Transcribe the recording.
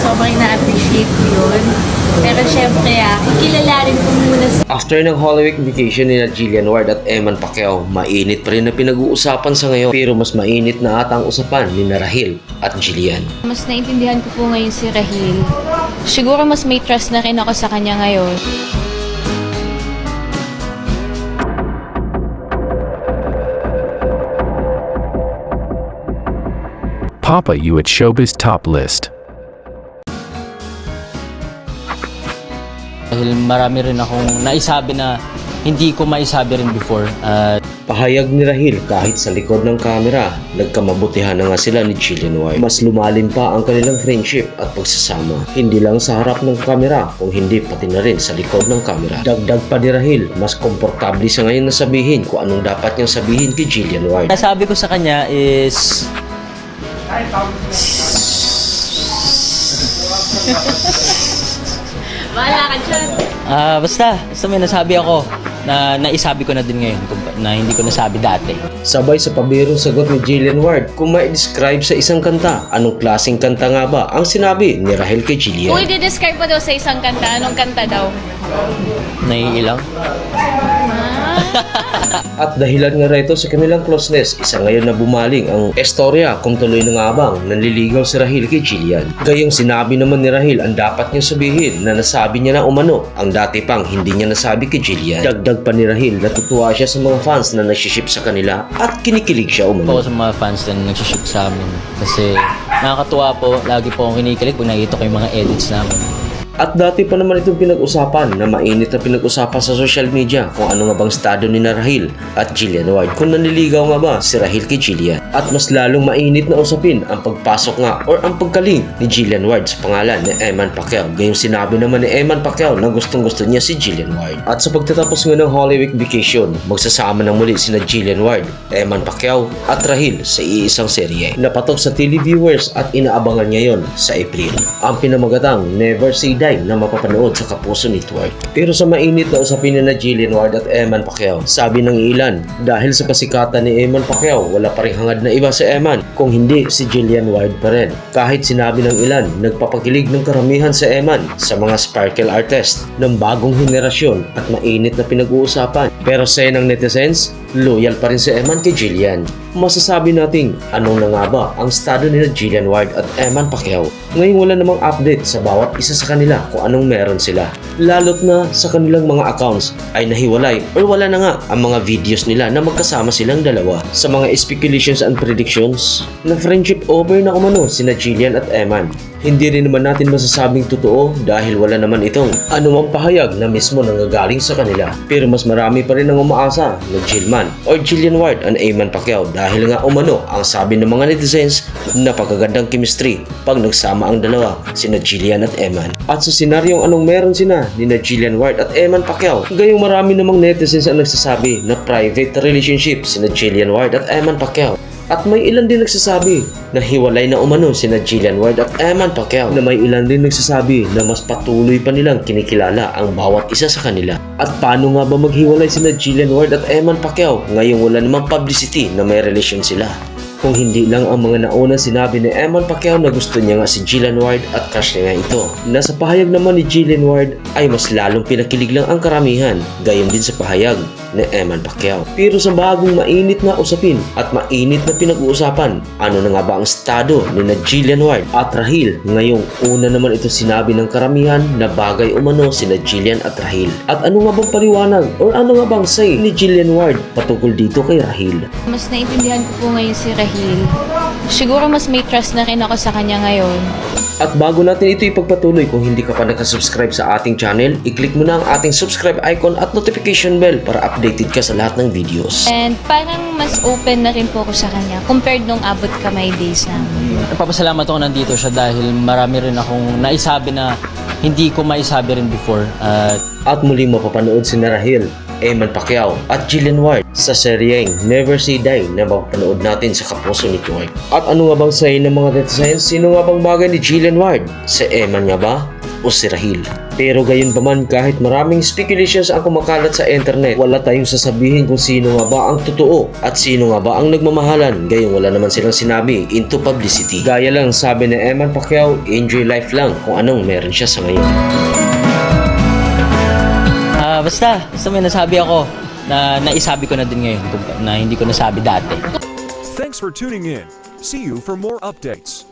sobrang na-appreciate ko yun. Pero syempre, ikilala rin ko muna sa... After ng Holy Week vacation ni Jillian Ward at Eman Pacquiao, mainit pa rin na pinag-uusapan sa ngayon. Pero mas mainit na ata ang usapan ni Rahil at Jillian. Mas naintindihan ko po ngayon si Rahil. Siguro mas may trust na rin ako sa kanya ngayon. Papa You at Showbiz Top List. Dahil marami rin akong naisabi na hindi ko maisabi rin before. Pahayag ni Rahil kahit sa likod ng kamera, nagkamabutihan na nga sila ni Jillian Ward. Mas lumalim pa ang kanilang friendship at pagsasama. Hindi lang sa harap ng kamera, kung hindi pati na rin sa likod ng kamera. Dagdag pa ni Rahil, mas komportable sa ngayon na sabihin kung anong dapat niyang sabihin kay Jillian Ward. Nasabi ko sa kanya is... Wala ka dyan. Basta may nasabi ako na naisabi ko na din ngayon na hindi ko nasabi dati. Sabay sa pabirong sagot ni Jillian Ward, kung ma-describe sa isang kanta, anong klaseng kanta nga ba ang sinabi ni Rahil kay Jillian? Kung i-describe mo daw sa isang kanta, anong kanta daw? Naiilang? At dahilan nga rito sa kanilang closeness, isa ngayon na bumaling ang istorya kung tuloy na nga bang nanliligaw si Rahil kay Jillian. Gayong sinabi naman ni Rahil ang dapat niyang sabihin na nasabi niya na umano ang dati pang hindi niya nasabi kay Jillian. Dagdag pa ni Rahil, natutuwa siya sa mga fans na nagsiship sa kanila at kinikilig siya umano. Po sa mga fans na nagsiship sa amin kasi nakakatuwa po, lagi po akong kinikilig pag nakikita ko yung mga edits namin. At dati pa naman itong pinag-usapan na mainit na pinag-usapan sa social media kung ano nga bang estado ni Rahil at Jillian Ward, kung nanliligaw nga ba si Rahil kay Jillian. At mas lalong mainit na usapin ang pagpasok nga or ang pagkaling ni Jillian Ward sa pangalan ni Eman Pacquiao. Gayong sinabi naman ni Eman Pacquiao na gustong-gusto niya si Jillian Ward. At sa pagtatapos nga ng Holy Week vacation, magsasama na muli sina Jillian Ward, Eman Pacquiao at Rahil sa iisang serye. Napatok sa televiewers at inaabangan ngayon sa April. Ang pinamagatang Never Say Die na mapapanood sa Kapuso Network. Pero sa mainit na usapin na Jillian Ward at Eman Pacquiao, sabi ng ilan, dahil sa pasikatan ni Eman Pacquiao, wala pa ring hangad na iba si Eman, kung hindi si Jillian Ward pa rin. Kahit sinabi ng ilan, nagpapakilig ng karamihan si Eman sa mga sparkle artist ng bagong henerasyon at mainit na pinag-uusapan. Pero sa ng netizens, loyal pa rin si Eman kay Jillian. Masasabi nating anong na nga ba ang estado ni Jillian Ward at Eman Pacquiao? Ngayon wala namang update sa bawat isa sa kanila kung anong meron sila. Lalot na sa kanilang mga accounts ay nahiwalay or wala na nga ang mga videos nila na magkasama silang dalawa. Sa mga speculations and predictions na friendship over na umano sina Jillian at Eman. Hindi rin naman natin masasabing totoo dahil wala naman itong anumang pahayag na mismo nanggagaling sa kanila. Pero mas marami pa rin ang umaasa na Jillman or Jillian Ward and Eman Pacquiao dahil nga umano ang sabi ng mga netizens na pagkagandang chemistry pag nagsama ang dalawa sina Jillian at Eman. At sa senaryong anong meron sina ni Jillian Ward at Eman Pacquiao, gayong marami namang netizens ang nagsasabi na private relationship sina Jillian Ward at Eman Pacquiao. At may ilan din nagsasabi na hiwalay na umano sina Jillian Ward at Eman Pacquiao, na may ilan din nagsasabi na mas patuloy pa nilang kinikilala ang bawat isa sa kanila. At paano nga ba maghiwalay sina Jillian Ward at Eman Pacquiao ngayong wala namang publicity na may relasyon sila? Kung hindi lang ang mga nauna sinabi ni Eman Pacquiao na gusto niya nga si Jillian Ward at crush niya nga ito. Nasa pahayag naman ni Jillian Ward ay mas lalong pinakilig lang ang karamihan, gayon din sa pahayag ni Eman Pacquiao. Pero sa bagong mainit na usapin at mainit na pinag-uusapan, ano na nga ba ang estado ni Jillian Ward at Rahil? Ngayong una naman ito sinabi ng karamihan na bagay umano sina Jillian at Rahil. At ano nga bang paliwanag or ano nga bang say ni Jillian Ward patungkol dito kay Rahil? Mas naintindihan ko po ngayon si Rahil. Siguro mas may trust na rin ako sa kanya ngayon. At bago natin ito ipagpatuloy, kung hindi ka pa nakasubscribe sa ating channel, i-click mo na ang ating subscribe icon at notification bell para updated ka sa lahat ng videos. And parang mas open na rin po ako sa kanya compared nung abot kamay days namin. Nagpapasalamat ako nandito siya dahil marami rin akong naisabi na hindi ko maisabi rin before. At muling mapapanood si Rahil, Eman Pacquiao at Jillian Ward sa seryeng Never Say Die na mapapanood natin sa Kapuso Network. At ano nga bang say ng mga netizens? Sino nga bang bagay ni Jillian Ward? Si Eman nga ba o si Rahil? Pero gayon pa man, kahit maraming speculations ang kumakalat sa internet, wala tayong sasabihin kung sino nga ba ang totoo at sino nga ba ang nagmamahalan. Gayon wala naman silang sinabi into publicity. Gaya lang sabi ni Eman Pacquiao, enjoy life lang kung anong meron siya sa ngayon. Basta may nasabi ako na naisabi ko na din ngayon na hindi ko nasabi dati. Thanks for tuning in. See you for more updates.